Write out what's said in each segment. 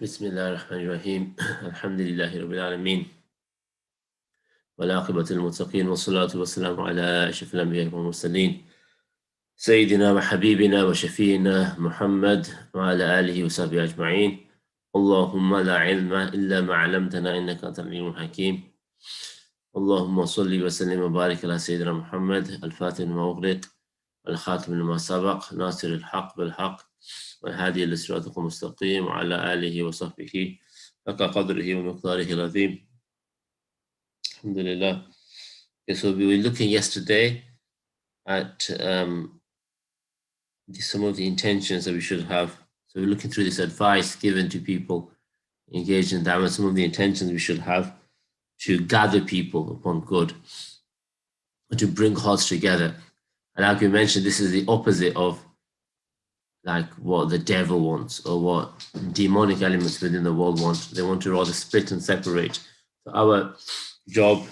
بسم الله الرحمن الرحيم الحمد لله رب العالمين والعاقبة للمتقين والصلاة والسلام على أشرف الأنبياء والمرسلين سيدنا وحبيبنا وشفينا محمد وعلى آله وصحبه أجمعين. اللهم لا علم إلا ما علمتنا إنك أنت العليم الحكيم. اللهم صل وسلم وبارك على سيدنا محمد الفاتح لما أغلق والخاتم لما سبق ناصر الحق بالحق والهادي إلى صراطك المستقيم وعلى آله وصحبه حق قدره ومقداره العظيم. Alhamdulillah. Okay, so we were looking yesterday at some of the intentions that we should have. So we're looking through this advice given to people engaged in da'wah, some of the intentions we should have to gather people upon good, to bring hearts together. And like we mentioned, this is the opposite of like what the devil wants or what demonic elements within the world want. They want to rather split and separate. So our job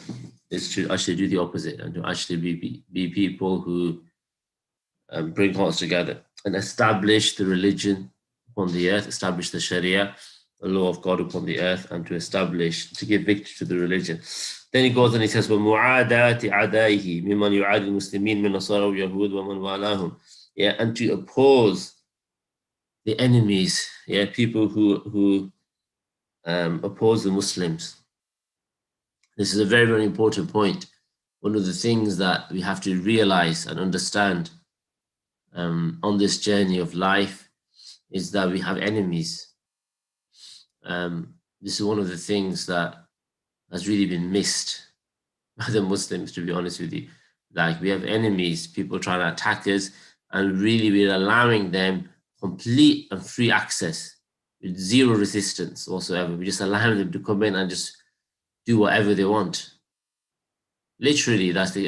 is to actually do the opposite and to actually be people who bring hearts together and establish the religion upon the earth, establish the Sharia, the law of God upon the earth, and to give victory to the religion. Then he goes and he says, وَمُعَادَاتِ عَدَائِهِ مِمَّنْ يُعَادِ الْمُسْلِمِينَ مِنْ نَصَارَى وَيَهُودَ وَمَنْ وَالَاهُمْ. Yeah, and to oppose the enemies, yeah, people who oppose the Muslims. This is a very, very important point. One of the things that we have to realize and understand on this journey of life is that we have enemies. This is one of the things that has really been missed by the Muslims, to be honest with you. Like, we have enemies, people trying to attack us, and really we're allowing them complete and free access with zero resistance whatsoever. We're just allowing them to come in and just do whatever they want. Literally, that's the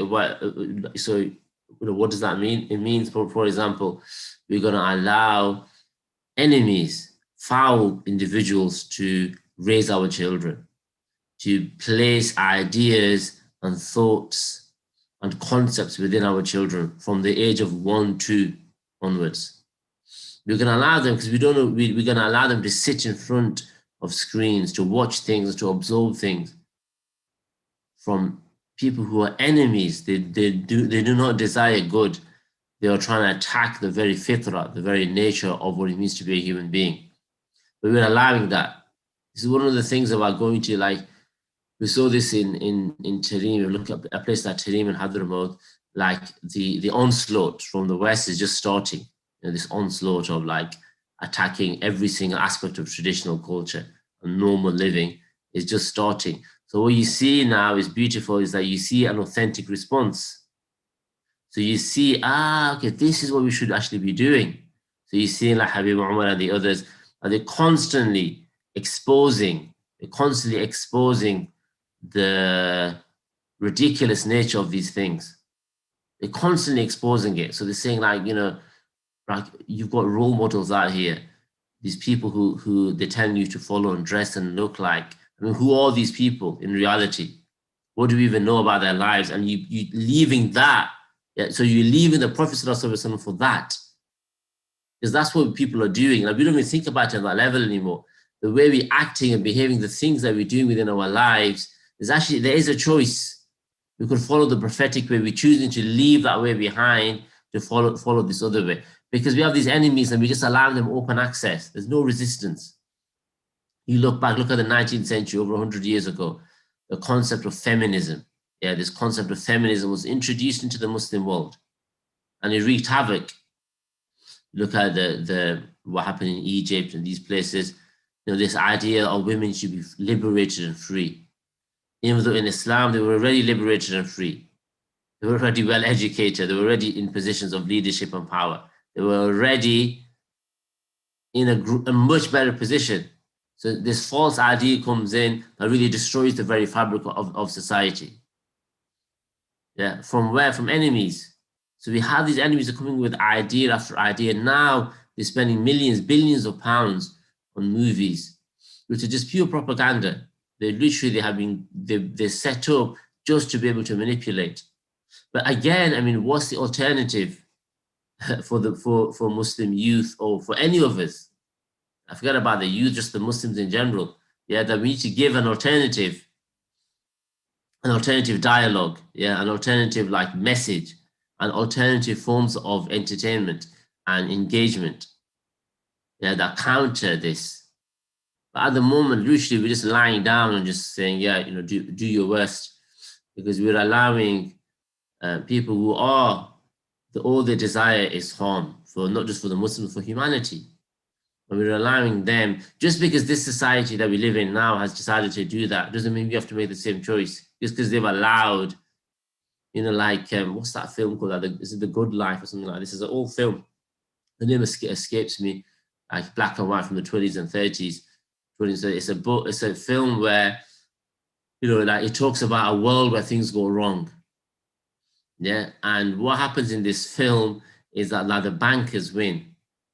so what does that mean? It means, for example, we're going to allow enemies, foul individuals, to raise our children, to place ideas and thoughts and concepts within our children from the age of 1, 2 onwards. We're going to allow them, because we don't know, we're going to allow them to sit in front of screens, to watch things, to absorb things from people who are enemies. They do not desire good. They are trying to attack the very fitrah, the very nature of what it means to be a human being. But we're allowing that. This is one of the things that we're going to, like, we saw this in Tarim. Look at a place like Tarim and Hadramaut, like the onslaught from the West is just starting. You know, this onslaught of like attacking every single aspect of traditional culture and normal living is just starting. So what you see now is beautiful, is that you see an authentic response. So you see, okay, this is what we should actually be doing. So you see, like Habib Umar and the others, they're constantly exposing the ridiculous nature of these things. They're constantly exposing it. So they're saying, like, you know, like, you've got role models out here, these people who they're telling you to follow and dress and look like. I mean, who are these people in reality? What do we even know about their lives? And you leaving that. Yeah, so you're leaving the Prophet ﷺ for that. Because that's what people are doing. Like, we don't even think about it at that level anymore. The way we're acting and behaving, the things that we're doing within our lives, there is a choice. We could follow the prophetic way. We're choosing to leave that way behind to follow this other way. Because we have these enemies and we just allow them open access. There's no resistance. You look back, look at the 19th century, over 100 years ago, the concept of feminism. Yeah, this concept of feminism was introduced into the Muslim world and it wreaked havoc. Look at what happened in Egypt and these places. You know, this idea of women should be liberated and free. Even though in Islam, they were already liberated and free. They were already well educated. They were already in positions of leadership and power. They were already in a much better position. So this false idea comes in that really destroys the very fabric of society. Yeah, from where? From enemies. So we have these enemies are coming with idea after idea. Now they're spending millions, billions of pounds on movies, which are just pure propaganda. They're set up just to be able to manipulate. But again, I mean, what's the alternative for Muslim youth or for any of us? I forget about the youth, just the Muslims in general. Yeah, that we need to give an alternative dialogue, yeah, an alternative like message, and alternative forms of entertainment and engagement, yeah, that counter this. But at the moment, literally, we're just lying down and just saying, yeah, you know, do your worst, because we're allowing people who are all they desire is harm for not just for the Muslims, for humanity. And we're allowing them, just because this society that we live in now has decided to do that, doesn't mean we have to make the same choice. Just because they've allowed, you know, like, what's that film called? Is it The Good Life or something like this? Is an old film. The name escapes me, like black and white from the 20s and 30s. It's a film where, you know, like it talks about a world where things go wrong. Yeah. And what happens in this film is that like the bankers win.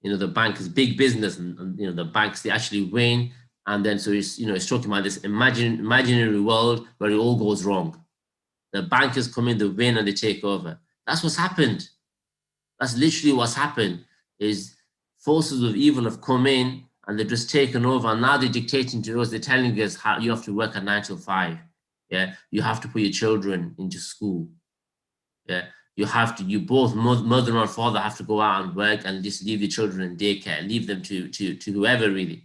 You know, the bankers, big business, and you know, the banks, they actually win. And then so it's, you know, it's talking about this imaginary world where it all goes wrong. The bankers come in, they win, and they take over. That's what's happened. That's literally what's happened, is forces of evil have come in and they've just taken over. And now they're dictating to us. They're telling us how you have to work at 9 to 5. Yeah. You have to put your children into school. Yeah. You both, mother and father, have to go out and work and just leave your children in daycare, leave them to whoever really.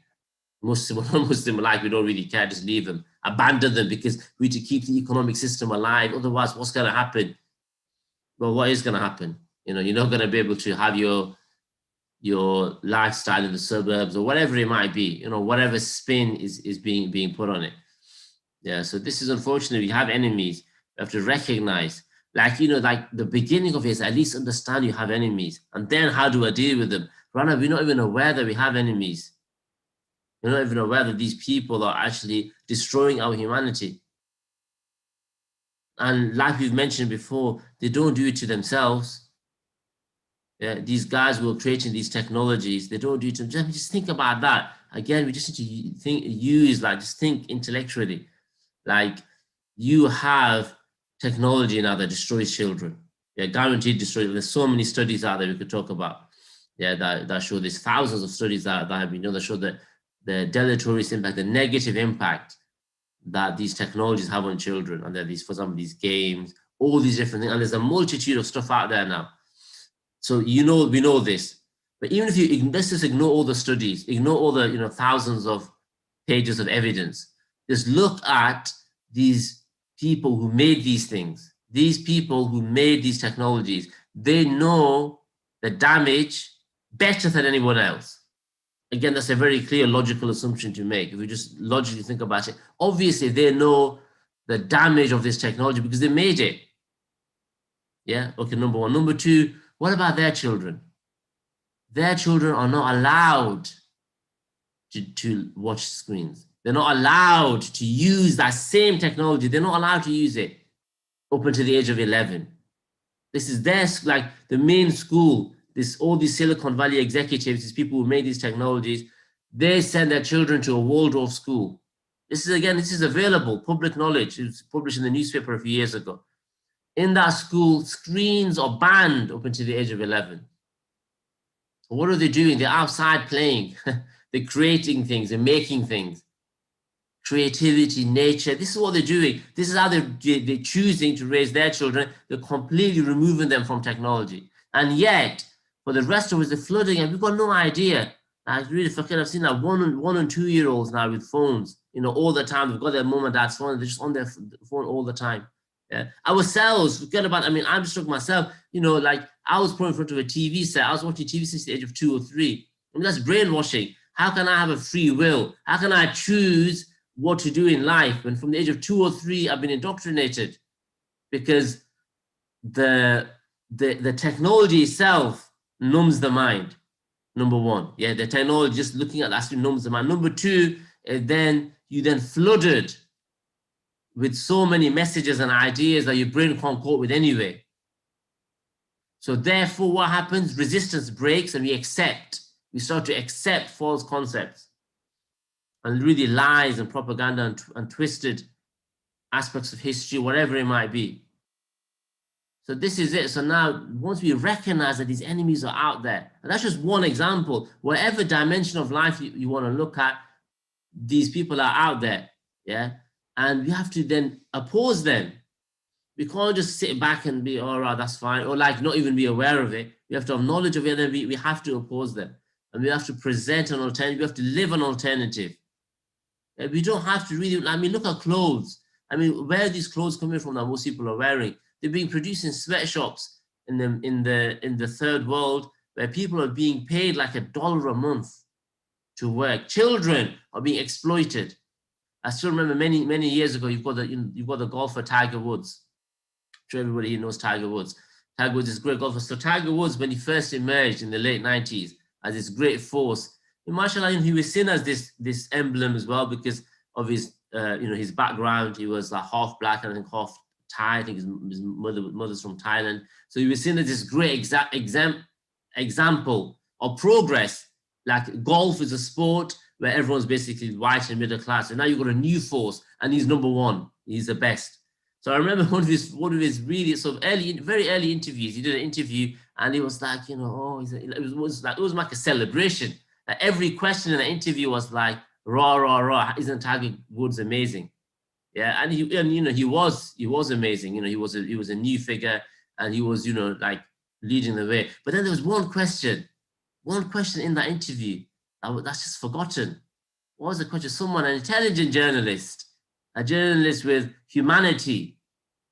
Muslim or non-Muslim alike, we don't really care, just leave them, abandon them, because we need to keep the economic system alive. Otherwise, what's going to happen? Well, what is going to happen? You know, you're not going to be able to have your lifestyle in the suburbs or whatever it might be, you know, whatever spin is being put on it. Yeah, so this is unfortunate. We have enemies. We have to recognize, like, you know, like the beginning of it is at least understand you have enemies. And then how do I deal with them? Right now, we're not even aware that we have enemies. We're not even aware that these people are actually destroying our humanity. And like we've mentioned before, they don't do it to themselves. Yeah, these guys who are creating these technologies, they don't do it to them. Just think about that. Again, we just need to just think intellectually. Like, you have technology now that destroys children. Yeah, guaranteed destroy. There's so many studies out there we could talk about. Yeah, that show, there's thousands of studies that have been done that show that the deleterious impact, the negative impact that these technologies have on children, and that these, for example, these games, all these different things, and there's a multitude of stuff out there now. So, you know, we know this, but even if let's just ignore all the studies, ignore all the, you know, thousands of pages of evidence, just look at these people who made these things, these people who made these technologies. They know the damage better than anyone else. Again, that's a very clear logical assumption to make. If we just logically think about it, obviously they know the damage of this technology because they made it. Yeah, okay, number one. Number two, what about their children? Their children are not allowed to watch screens. They're not allowed to use that same technology. They're not allowed to use it up until the age of 11. This is their, like, the main school. All these Silicon Valley executives, these people who made these technologies, they send their children to a Waldorf school. This is available, public knowledge. It was published in the newspaper a few years ago. In that school, screens are banned up until the age of 11. What are they doing? They're outside playing. They're creating things, they're making things. Creativity, nature, this is what they're doing. This is how they're choosing to raise their children. They're completely removing them from technology. And yet, for the rest of us, they're flooding, and we've got no idea. Like, really, I've seen like 1 and 2 year olds now with phones, you know, all the time. They've got their mom and dad's phone, they're just on their phone all the time. Yeah. Ourselves, forget about, I mean, I'm just talking myself, you know, like I was put in front of a TV set. I was watching TV since the age of 2 or 3. I mean, that's brainwashing. How can I have a free will? How can I choose what to do in life when from the age of 2 or 3 I've been indoctrinated? Because the technology itself numbs the mind. Number one, yeah, the technology, just looking at that screen, numbs the mind. Number two, then you flooded with so many messages and ideas that your brain can't cope with anyway. So therefore, what happens? Resistance breaks, and we start to accept false concepts and really lies and propaganda and twisted aspects of history, whatever it might be. So this is it. So now, once we recognize that these enemies are out there, and that's just one example, whatever dimension of life you want to look at, these people are out there, yeah? And we have to then oppose them. We can't just sit back and be, all right, that's fine, or like not even be aware of it. We have to have knowledge of it, and we have to oppose them. And we have to present an alternative. We have to live an alternative. We don't have to really, I mean, look at clothes. I mean, where are these clothes coming from that most people are wearing? They're being produced in sweatshops in the third world, where people are being paid like $1 a month to work. Children are being exploited. I still remember many years ago, you've got the golfer Tiger Woods. I'm sure everybody here knows Tiger Woods. Tiger Woods is a great golfer. So Tiger Woods, when he first emerged in the late 90s as this great force, mashallah, he was seen as this emblem as well because of his his background. He was like half black and I think half Thai. I think his mother's from Thailand. So he was seen as this great example of progress. Like golf is a sport where everyone's basically white and middle class. And now you've got a new force, and he's number one. He's the best. So I remember one of his really sort of very early interviews. He did an interview, and he was like, it was like a celebration. Every question in the interview was like, rah, rah, rah, isn't Tiger Woods amazing? Yeah, and he was amazing. He was a new figure, and he was, like leading the way. But then there was one question in that interview that's just forgotten. What was the question? Someone, an intelligent journalist, a journalist with humanity,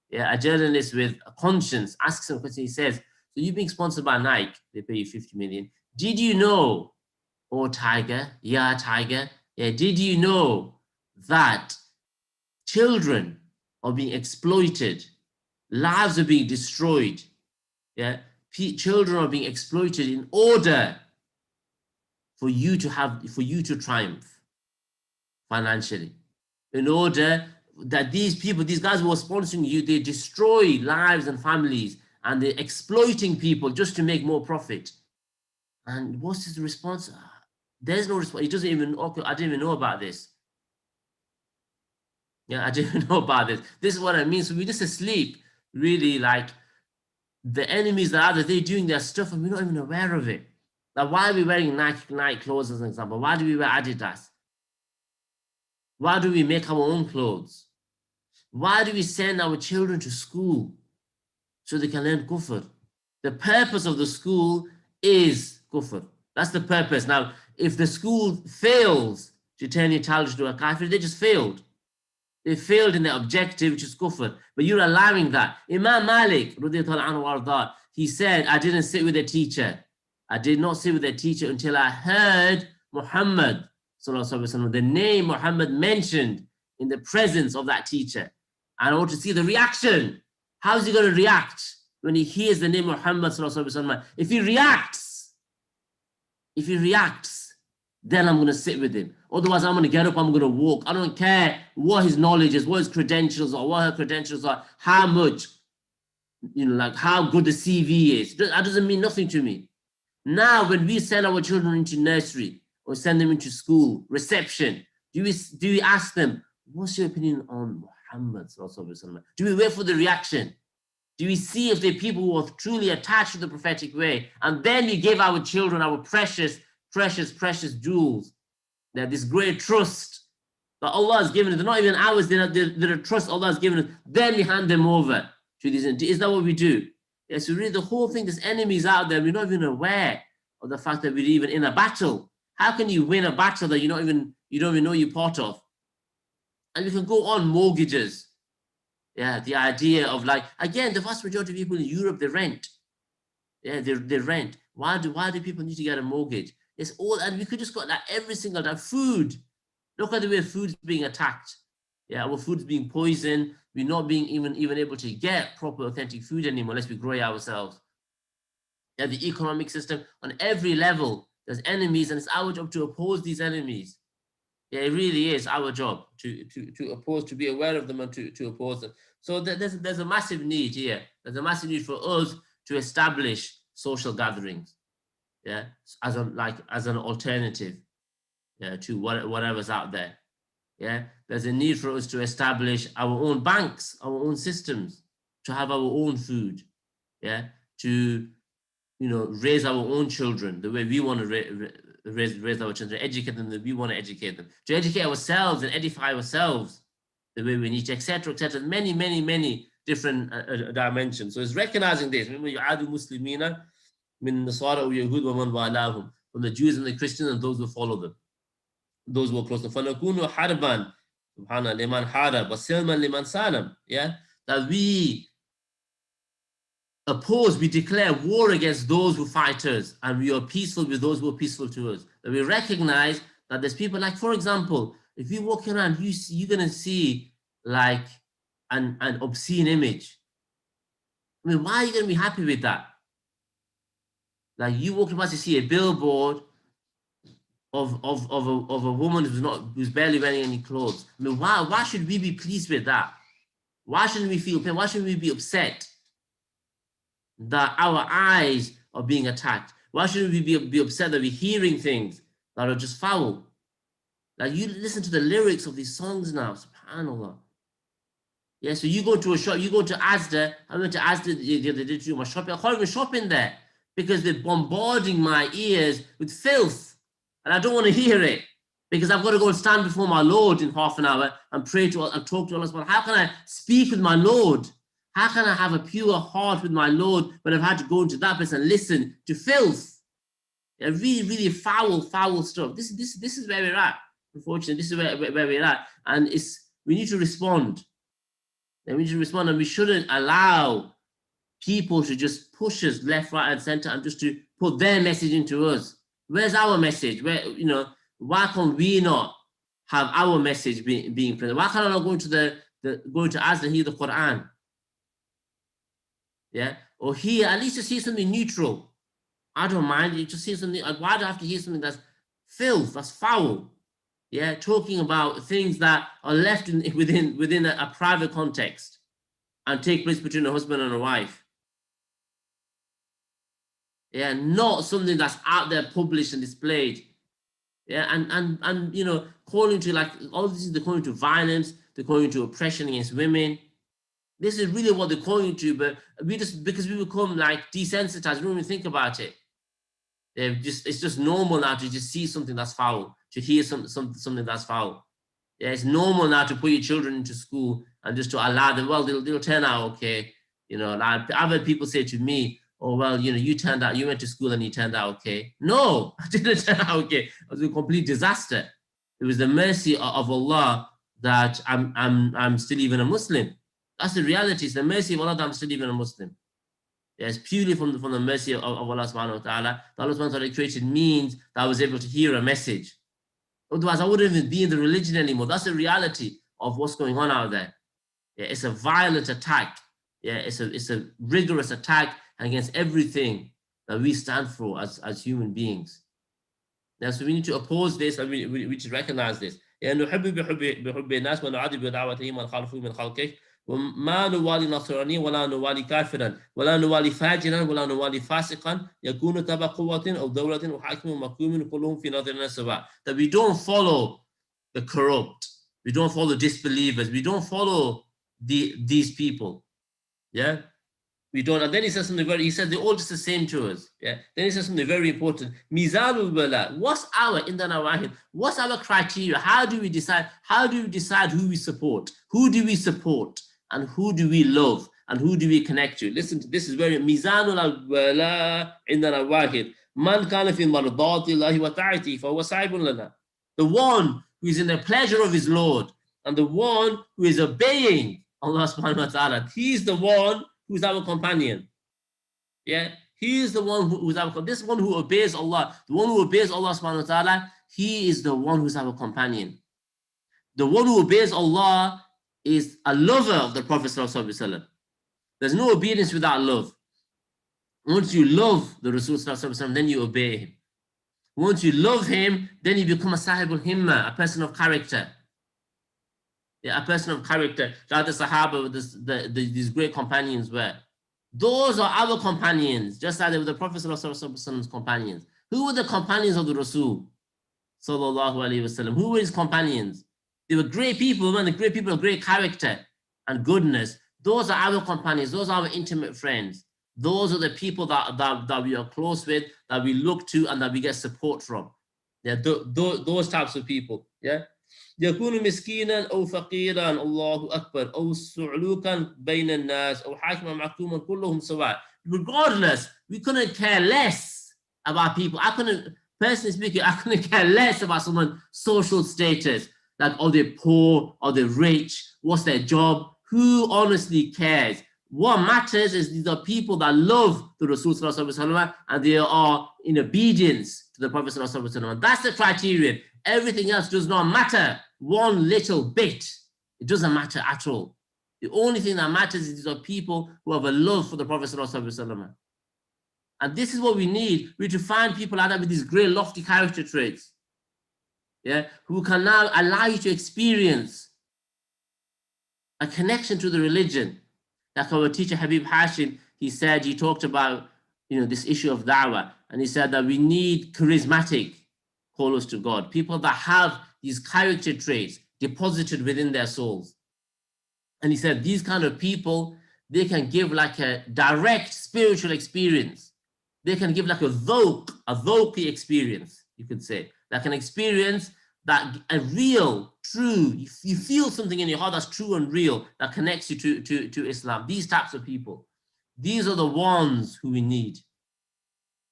yeah, a journalist with a conscience, asks him a question. He says, so you're being sponsored by Nike, they pay you 50 million. Did you know, oh Tiger, yeah, Tiger, yeah, did you know that children are being exploited, lives are being destroyed, yeah, children are being exploited in order for you to triumph financially, in order that these guys who are sponsoring you, they destroy lives and families, and they're exploiting people just to make more profit. And what's his response? There's no response. He doesn't even, okay, I didn't even know about this. Yeah, I didn't even know about this. This is what I mean. So we're just asleep, really. Like the enemies that are there, they're doing their stuff and we're not even aware of it. Like, why are we wearing Nike clothes as an example? Why do we wear Adidas? Why do we make our own clothes? Why do we send our children to school so they can learn kufr? The purpose of the school is kufr. That's the purpose. Now, if the school fails to turn your child into a kafir, they just failed. They failed in their objective, which is kufr. But you're allowing that. Imam Malik, Anwar, he said, I didn't sit with a teacher. I did not sit with a teacher until I heard Muhammad, the name Muhammad mentioned in the presence of that teacher. And I want to see the reaction. How is he going to react when he hears the name Muhammad? If he reacts, then I'm going to sit with him. Otherwise, I'm going to get up, I'm going to walk. I don't care what his knowledge is, what his credentials are, what her credentials are, how much, like how good the CV is. That doesn't mean nothing to me. Now, when we send our children into nursery or send them into school, reception, do we ask them, what's your opinion on Muhammad? Do we wait for the reaction? Do we see if they're people who are truly attached to the prophetic way? And then we give our children our precious jewels. They're this great trust that Allah has given us. They're not even ours, they're a trust Allah has given us. Then we hand them over to these. Is that what we do? Yeah, so really the whole thing, there's enemies out there. We're not even aware of the fact that we're even in a battle. How can you win a battle that you don't even know you're part of? And we can go on mortgages. Yeah, the idea of like, again, the vast majority of people in Europe, they rent. Yeah, they rent. Why do people need to get a mortgage? It's all, and we could just got that every single time. Food. Look at the way food's being attacked. Yeah, our food's being poisoned. We're not being even able to get proper authentic food anymore unless we grow it ourselves. Yeah, the economic system on every level, there's enemies, and it's our job to oppose these enemies. Yeah, it really is our job to oppose, to be aware of them and to oppose them. So there's a massive need here. There's a massive need for us to establish social gatherings, yeah, as an alternative, yeah, to whatever's out there. Yeah, there's a need for us to establish our own banks, our own systems, to have our own food, yeah, to, raise our own children the way we want to raise our children, educate them the way we want to educate them, to educate ourselves and edify ourselves the way we need to, etc., etc. Many, many, many different dimensions. So it's recognizing this. Remember, يعاد المسلمين من نصارى ويهود ومن والاهم, from the Jews and the Christians and those who follow them, those who are close to them. فنكون حربا سبحان لمن حارب وسلما لمن سالم. Yeah, that we oppose, we declare war against those who fight us, and we are peaceful with those who are peaceful to us. That we recognize that there's people, like, for example, if you walk around, you're going to see like an obscene image. I mean, why are you going to be happy with that? Like, you walk past, you see a billboard of a woman who's barely wearing any clothes. I mean, why should we be pleased with that? Why shouldn't we feel pain? Why shouldn't we be upset that our eyes are being attacked? Why shouldn't we be upset that we're hearing things that are just foul? Like, you listen to the lyrics of these songs now, subhanAllah. Yeah, so you go to a shop, you go to Asda. I went to Asda the other day to do my shopping. I can't even shop in there because they're bombarding my ears with filth. And I don't want to hear it because I've got to go and stand before my Lord in half an hour and pray to and talk to Allah. How can I speak with my Lord? How can I have a pure heart with my Lord when I've had to go into that place and listen to filth? Yeah, really, really foul stuff. This is where we're at. Unfortunately, this is where we're at. And we need to respond. And we need to respond, and we shouldn't allow people to just push us left, right, and center and just to put their message into us. Where's our message? Why can't we not have our message being present? Why can't I not go to Asda and hear the Quran? Yeah, or hear, at least just hear something neutral. I don't mind. You just hear something. Why do I have to hear something that's filth, that's foul? Yeah, talking about things that are left within a private context and take place between a husband and a wife. Yeah, not something that's out there published and displayed. Yeah, and calling to, like, all this is, they're calling to violence, they're calling to oppression against women. This is really what they're calling to, but because we become like desensitized, we don't even think about it. It's just normal now to just see something that's foul, to hear something that's foul. Yeah, it's normal now to put your children into school and just to allow them, well, they'll turn out okay. Like, I've heard people say to me, oh, well, you went to school and you turned out okay. No, I didn't turn out okay. It was a complete disaster. It was the mercy of Allah that I'm still even a Muslim. That's the reality. It's the mercy of Allah that I'm still even a Muslim. It's purely from the mercy of Allah subhanahu wa ta'ala. Allah subhanahu wa ta'ala created means that I was able to hear a message. Otherwise, I wouldn't even be in the religion anymore. That's the reality of what's going on out there. Yeah, it's a violent attack. Yeah, it's a rigorous attack against everything that we stand for as human beings. Now, so we need to oppose this, and we need to recognize this. وما نوالي نصرانيا ولا نوالي كافرا ولا نوالي فاجرا ولا نوالي فاسقا يكون تبع قوة أو دولة وحاكم ومحكوم كلهم في نظرنا سواء. That we don't follow the corrupt, we don't follow disbelievers, we don't follow these people. Yeah, we don't. And then he says something he says they're all just the same to us. Yeah. Then he says something very important. Mizanul bala. What's our criteria? How do we decide who we support? Who do we support? And who do we love? And who do we connect to? Listen to this, is very Mizanul bala indana wahid. Man kana fi mardati Allahi wa ta'ati fa huwa sahibun lana. The one who is in the pleasure of his Lord and the one who is obeying Allah subhanahu wa ta'ala. He's the one who's our companion. Yeah, he is the one who's our companion. This one who obeys Allah, the one who obeys Allah subhanahu wa ta'ala, he is the one who's our companion. The one who obeys Allah is a lover of the Prophet sallallahu alaihi wasallam. There's no obedience without love. Once you love the Rasul sallallahu alaihi wasallam, then you obey him. Once you love him, then you become a sahibul himma, a person of character. Yeah, a person of character, like the Sahaba, these great companions were. Those are our companions, just like they were the Prophet Prophet's companions. Who were the companions of the Rasul? Sallallahu Alaihi Wasallam. Who were his companions? They were great people, man, the great people of great character and goodness. Those are our companions, those are our intimate friends. Those are the people that we are close with, that we look to, and that we get support from. Yeah, those types of people. Yeah. يكون مسكينا أو فقيرا الله أكبر أو صعلوكا بين الناس أو حاكما محكوما كلهم سواء. Regardless, we couldn't care less about people. I couldn't, personally speaking, I couldn't care less about someone's social status. Like, are they poor? Are they rich? What's their job? Who honestly cares? What matters is these are people that love the Rasul and they are in obedience to the Prophet. That's the criterion. Everything else does not matter one little bit. It doesn't matter at all. The only thing that matters is these are people who have a love for the Prophet. And this is what we need. We need to find people like that with these great lofty character traits. Yeah, who can now allow you to experience a connection to the religion. Like our teacher Habib Hashim, he talked about, this issue of da'wah, and he said that we need charismatic callers to God, people that have these character traits deposited within their souls. And he said these kind of people, they can give like a direct spiritual experience. They can give like a dhawqi experience, you could say, like an experience that a real, true, you feel something in your heart that's true and real, that connects you to Islam. These types of people, these are the ones who we need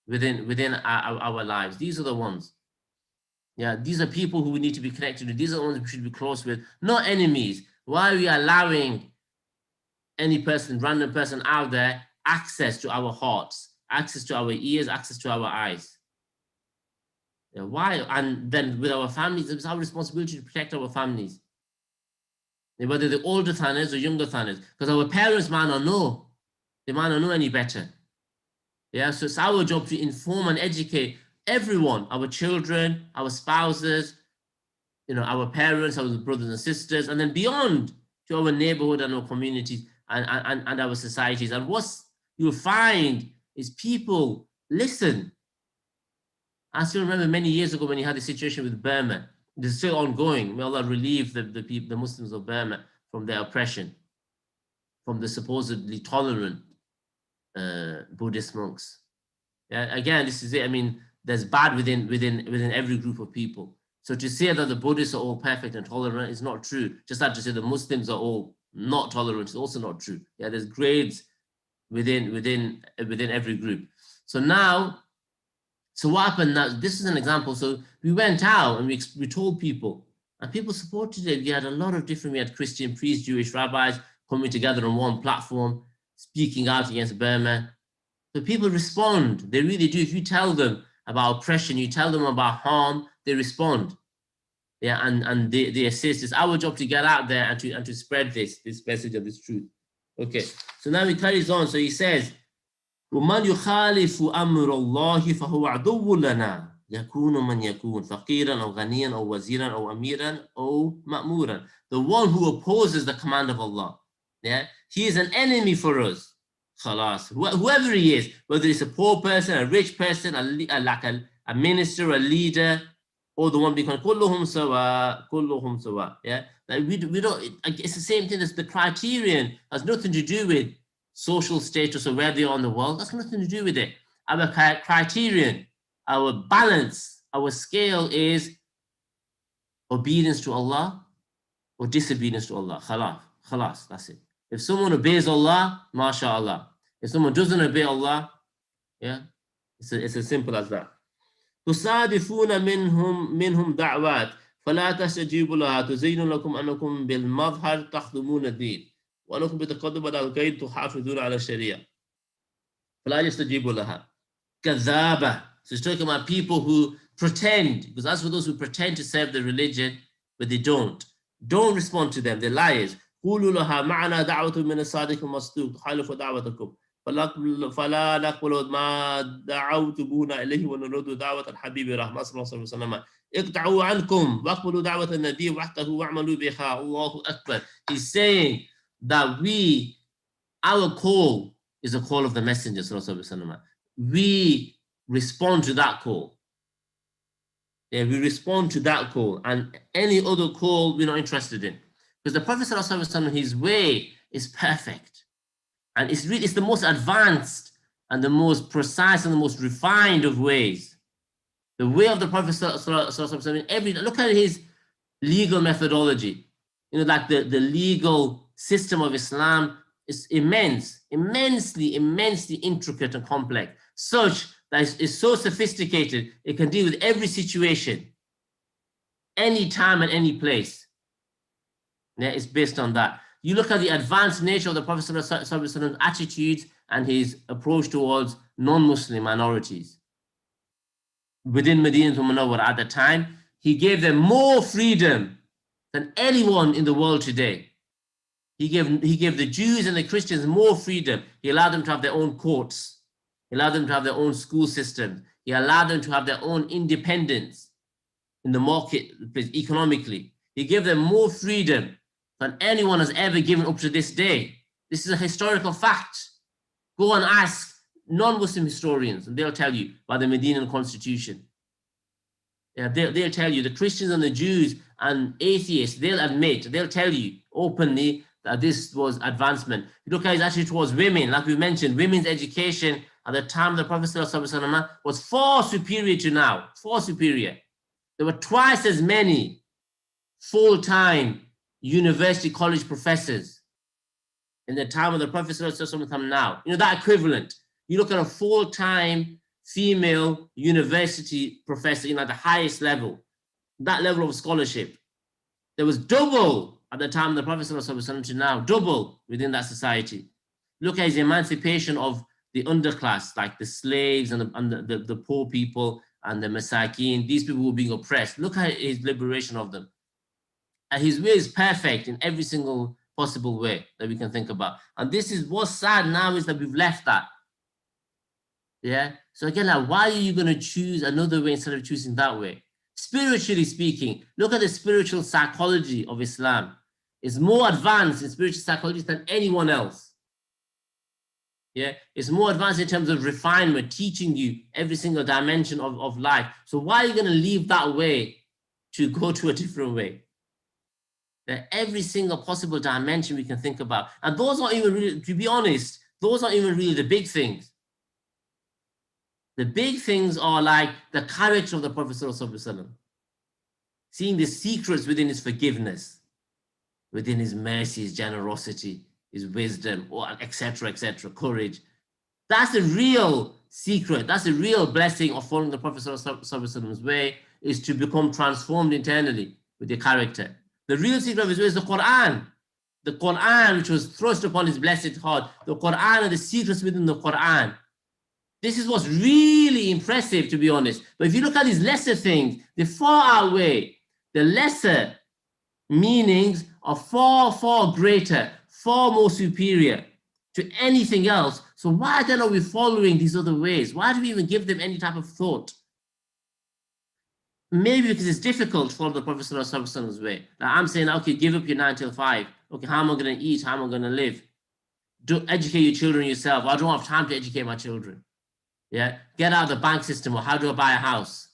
within our lives. These are the ones. Yeah, these are people who we need to be connected to. These are the ones we should be close with, not enemies. Why are we allowing any person, random person out there, access to our hearts, access to our ears, access to our eyes? Yeah, why? And then with our families, it's our responsibility to protect our families. Yeah, whether they're older than us or younger than us, because our parents might not know. They might not know any better. Yeah, so it's our job to inform and educate everyone, our children, our spouses, our parents, our brothers and sisters, and then beyond to our neighborhood and our communities and our societies. And what you'll find is people listen. I still remember many years ago when you had the situation with Burma. It is still ongoing. May Allah relieve the people, the Muslims of Burma from their oppression, from the supposedly tolerant Buddhist monks. Yeah, again, this is it. I mean, there's bad within every group of people. So to say that the Buddhists are all perfect and tolerant is not true. Just like to say the Muslims are all not tolerant is also not true. Yeah, there's grades within every group. So what happened now? This is an example. So we went out and we told people, and people supported it. We had a lot of different. We had Christian priests, Jewish rabbis coming together on one platform, speaking out against Burma. So people respond. They really do. If you tell them about oppression, you tell them about harm, they respond. Yeah, and they assist. It's our job to get out there and to spread this message of this truth. Okay, so now he carries on. So he says, وَمَنْ يُخَالِفُ أَمْرَ اللَّهِ فَهُوَ عَدُوٌّ لَنَا يَكُونُ مَنْ يَكُونُ فَقِيرًا أَوْ غَنِيًّا أَوْ وَزِيرًا أَوْ أَمِيرًا أَوْ مَأْمُورًا. The one who opposes the command of Allah, yeah, he is an enemy for us. Khalas. Whoever he is, whether it's a poor person, a rich person, a minister, a leader, or the one being called kulluhum sawa, yeah. Like we don't. It's the same thing as the criterion. Has nothing to do with social status or where they are in the world. That's nothing to do with it. Our criterion, our balance, our scale is obedience to Allah or disobedience to Allah. Khalas. That's it. If someone obeys Allah, mashallah. If someone doesn't obey Allah, yeah, it's as simple as that. تصادفون منهم دعوات فلا تستجيبوا لها تزين لكم أنكم بالمظهر تخدمون الدين وأنكم بتقدم على الغير تحافظون على الشريعة فلا يستجيبوا لها كذابة. So he's talking about people who pretend, because as for those who pretend to serve the religion, but they don't respond to them, they're liars. قولوا لها معنا دعوة من الصادق المصدوق تخالف دعوتكم فلا نقبل ما دعوتمونا إليه ونرد دعوة الحبيب رحمة صلى الله عليه وسلم اقطعوا عنكم واقبلوا دعوة النبي وحده واعملوا بها الله أكبر. He's saying that our call is a call of the messenger صلى الله عليه وسلم. We respond to that call. Yeah, we respond to that call, and any other call we're not interested in. Because the Prophet ﷺ, his way is perfect. And it's the most advanced and the most precise and the most refined of ways. The way of the Prophet ﷺ, look at his legal methodology. You know, like the legal system of Islam is immensely intricate and complex, such that it's so sophisticated, it can deal with every situation, any time and any place. Yeah, it's based on that. You look at the advanced nature of the Prophet ﷺ's attitudes and his approach towards non-Muslim minorities. Within Medina Munawwara at the time, he gave them more freedom than anyone in the world today. He gave the Jews and the Christians more freedom. He allowed them to have their own courts. He allowed them to have their own school system. He allowed them to have their own independence in the marketplace economically. He gave them more freedom than anyone has ever given up to this day. This is a historical fact. Go and ask non-Muslim historians, and they'll tell you about the Medinan constitution. Yeah, they'll tell you, the Christians and the Jews and atheists, they'll tell you openly that this was advancement. You look at his attitude towards women, like we mentioned, women's education at the time of the Prophet ﷺ was far superior to now, far superior. There were twice as many full-time university college professors in the time of the Prophet ﷺ now. You know, that equivalent. You look at a full-time female university professor, you know, at the highest level, that level of scholarship. There was double at the time of the Prophet ﷺ to now, double within that society. Look at his emancipation of the underclass, like the slaves and the poor people and the masakin, these people who were being oppressed. Look at his liberation of them. And his way is perfect in every single possible way that we can think about. And this is what's sad now, is that we've left that. Yeah. So again, like, why are you going to choose another way instead of choosing that way? Spiritually speaking, look at the spiritual psychology of Islam. It's more advanced in spiritual psychology than anyone else. Yeah, it's more advanced in terms of refinement, teaching you every single dimension of life. So why are you going to leave that way to go to a different way? Every single possible dimension we can think about. And those aren't even really, to be honest, those aren't even really the big things. The big things are like the character of the Prophet ﷺ, seeing the secrets within his forgiveness, within his mercy, his generosity, his wisdom, etc., courage. That's the real secret. That's the real blessing of following the Prophet ﷺ's way, is to become transformed internally with your character. The real secret of his way is the Quran. The Quran, which was thrust upon his blessed heart, the Quran and the secrets within the Quran. This is what's really impressive, to be honest. But if you look at these lesser things, they far outweigh. The lesser meanings are far, far greater, far more superior to anything else. So why then are we following these other ways? Why do we even give them any type of thought? Maybe because it's difficult to follow the Prophet ﷺ's way. Like I'm saying, okay, give up your 9 till 5. Okay, how am I going to eat? How am I going to live? Do educate your children yourself. I don't have time to educate my children. Yeah, get out of the bank system, or how do I buy a house?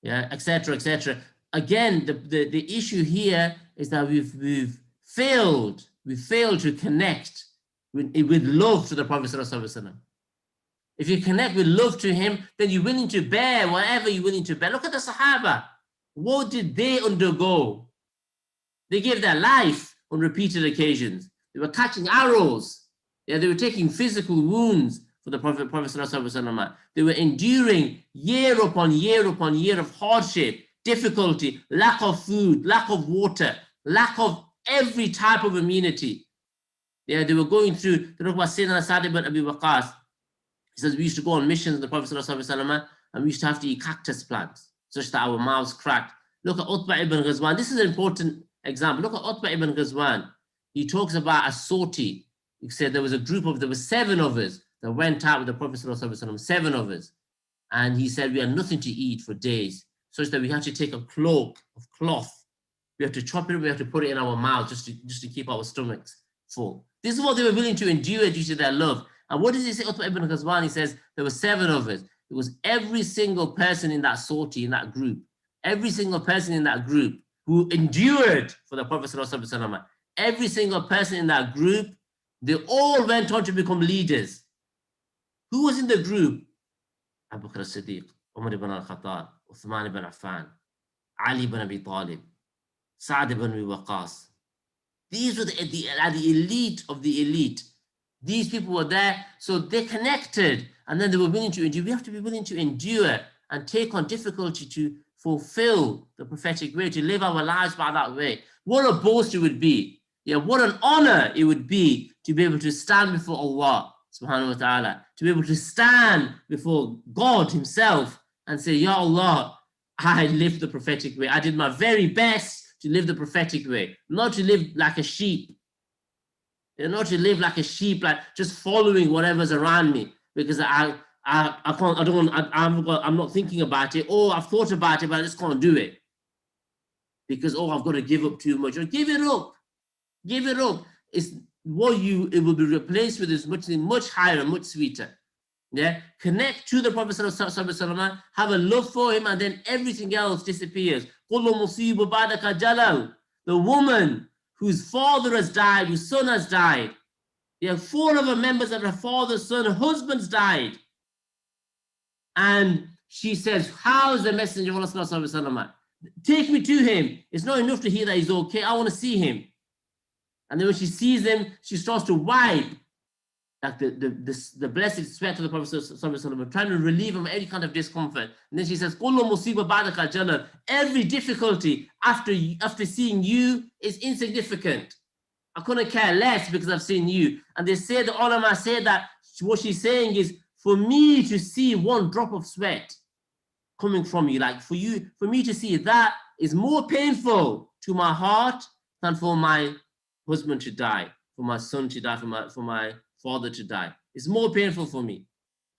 Yeah, etc., etc. Again, the issue here is that we've failed to connect with love to the Prophet ﷺ. If you connect with love to him, then you're willing to bear whatever you're willing to bear. Look at the Sahaba. What did they undergo? They gave their life on repeated occasions. They were catching arrows. Yeah, they were taking physical wounds for the Prophet ﷺ. They were enduring year upon year upon year of hardship, difficulty, lack of food, lack of water, lack of every type of amenity. Yeah, they were going through. They talk about Sayyidina Sa'd ibn Abi Waqqas. He says we used to go on missions with the Prophet ﷺ, and we used to have to eat cactus plants such that our mouths cracked. Look at Utbah ibn Ghazwan. This is an important example. Look at Utbah ibn Ghazwan. He talks about a sortie. He said there were 7 of us that went out with the Prophet ﷺ, 7 of us. And he said we had nothing to eat for days, such that we had to take a cloak of cloth. We had to chop it, we had to put it in our mouths just to keep our stomachs full. This is what they were willing to endure due to their love. And what does he say? Utbah ibn Ghazwan, he says there were 7 of us. It was every single person in that sortie, in that group, every single person in that group who endured for the Prophet ﷺ. Every single person in that group, they all went on to become leaders. Who was in the group? Abu Bakr as-Siddiq, Umar ibn al-Khattab, Uthman ibn Affan, Ali ibn Abi Talib, Sa'd ibn Abi Waqqas. These were the elite of the elite. These people were there, so they connected, and then they were willing to endure. We have to be willing to endure and take on difficulty to fulfill the prophetic way, to live our lives by that way. What a boast it would be. Yeah, what an honor it would be to be able to stand before Allah subhanahu wa ta'ala, to be able to stand before God himself and say, Ya Allah, I lived the prophetic way. I did my very best to live the prophetic way, not to live like a sheep. Not to live like a sheep, like just following whatever's around me, because I can't, I don't want, I'm not thinking about it. Oh, I've thought about it, but I just can't do it because, oh, I've got to give up too much. Or give it up. Give it up. It's what it will be replaced with is much higher and much sweeter. Yeah, connect to the Prophet ﷺ, have a love for him, and then everything else disappears. The woman whose father has died, whose son has died. Yeah, 4 of her members of her father's son, her husband's died. And she says, how is the messenger of Allah ﷺ? Take me to him. It's not enough to hear that he's okay. I want to see him. And then when she sees him, she starts to wipe like the blessed sweat of the Prophet ﷺ, trying to relieve him of any kind of discomfort. And then she says, every difficulty after seeing you is insignificant. I couldn't care less because I've seen you. And they say, the ulama say that what she's saying is, for me to see one drop of sweat coming from you, like for me to see that is more painful to my heart than for my husband to die, for my son to die, for my father to die. It's more painful for me.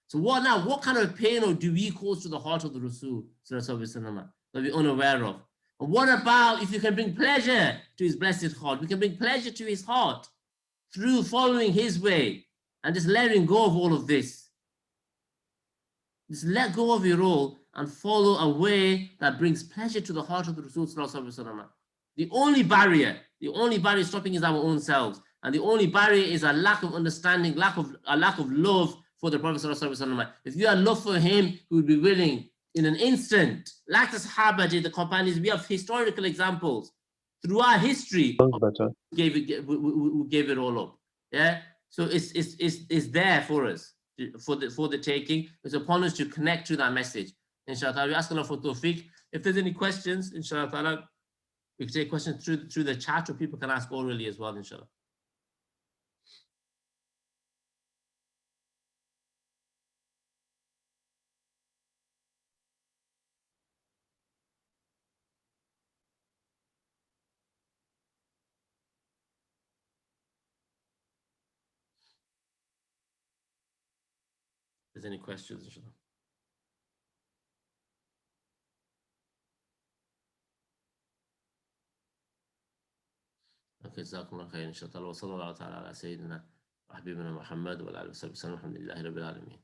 So what now? What kind of pain do we cause to the heart of the Rasul that we're unaware of? And what about if you can bring pleasure to his blessed heart? We can bring pleasure to his heart through following his way and just letting go of all of this. Just let go of it all and follow a way that brings pleasure to the heart of the Rasul. The only barrier stopping is our own selves. And the only barrier is a lack of understanding, a lack of love for the Prophet. If you have love for him, he would be willing in an instant, like the Sahaba did, the companions. We have historical examples throughout history who gave it all up. Yeah, so it's there for us for the taking. It's upon us to connect to that message. Inshallah, we ask Allah for tawfiq. If there's any questions, inshallah, we can take questions through the chat, or people can ask orally as well, inshallah. If there's any questions, inshallah. Okay, jazakumullah khair, inshallah. Wa sallallahu ta'ala ala sayyidina wa habibina Muhammad wa ala alihi wa sahbihi, alhamdulillahi rabbil alamin.